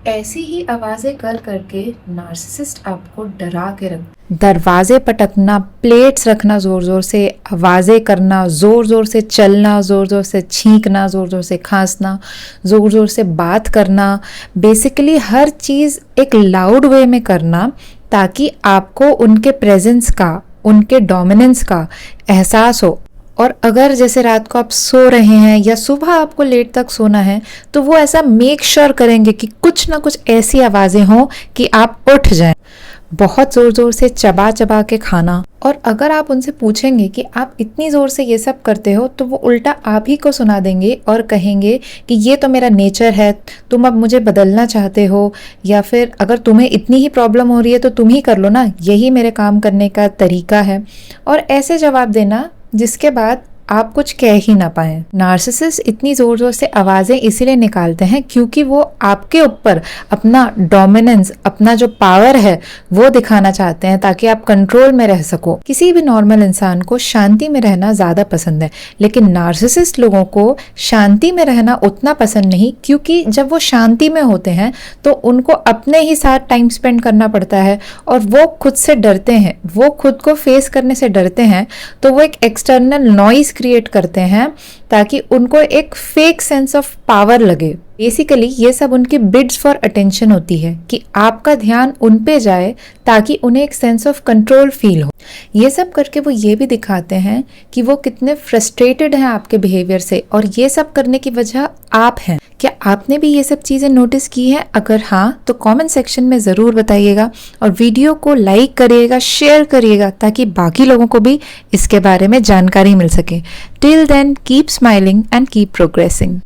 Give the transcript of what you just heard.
ऐसी ही आवाजें कर करके नार्सिसिस्ट आपको डरा के रख, दरवाजे पटकना, प्लेट्स रखना जोर जोर से, आवाजें करना, जोर जोर से चलना, जोर जोर से छींकना, जोर जोर से खांसना, जोर जोर से बात करना, बेसिकली हर चीज़ एक लाउड वे में करना ताकि आपको उनके प्रेजेंस का, उनके डोमिनेंस का एहसास हो। और अगर जैसे रात को आप सो रहे हैं या सुबह आपको लेट तक सोना है तो वो ऐसा मेक श्योर करेंगे कि कुछ ना कुछ ऐसी आवाज़ें हों कि आप उठ जाएं। बहुत ज़ोर ज़ोर से चबा चबा के खाना, और अगर आप उनसे पूछेंगे कि आप इतनी ज़ोर से ये सब करते हो तो वो उल्टा आप ही को सुना देंगे और कहेंगे कि ये तो मेरा नेचर है, तुम अब मुझे बदलना चाहते हो, या फिर अगर तुम्हें इतनी ही प्रॉब्लम हो रही है तो तुम ही कर लो ना, यही मेरे काम करने का तरीका है। और ऐसे जवाब देना जिसके बाद आप कुछ कह ही ना पाएं। नार्सिसिस्ट इतनी जोर जोर से आवाजें इसीलिए निकालते हैं क्योंकि वो आपके ऊपर अपना डोमिनेंस, अपना जो पावर है वो दिखाना चाहते हैं ताकि आप कंट्रोल में रह सको। किसी भी नॉर्मल इंसान को शांति में रहना ज्यादा पसंद है, लेकिन नार्सिसिस्ट लोगों को शांति में रहना उतना पसंद नहीं, क्योंकि जब वो शांति में होते हैं तो उनको अपने ही साथ टाइम स्पेंड करना पड़ता है और वो खुद से डरते हैं, वो खुद को फेस करने से डरते हैं, तो वो एक एक्सटर्नल नॉइज क्रिएट करते हैं ताकि उनको एक फेक सेंस ऑफ पावर लगे। बेसिकली ये सब उनकी बिड्स फॉर अटेंशन होती है कि आपका ध्यान उन पे जाए ताकि उन्हें एक सेंस ऑफ कंट्रोल फील हो। ये सब करके वो ये भी दिखाते हैं कि वो कितने फ्रस्ट्रेटेड हैं आपके बिहेवियर से, और ये सब करने की वजह आप हैं। क्या आपने भी ये सब चीज़ें नोटिस की हैं? अगर हाँ तो कमेंट सेक्शन में ज़रूर बताइएगा, और वीडियो को लाइक करिएगा, शेयर करिएगा ताकि बाकी लोगों को भी इसके बारे में जानकारी मिल सके। Till then keep smiling and keep progressing.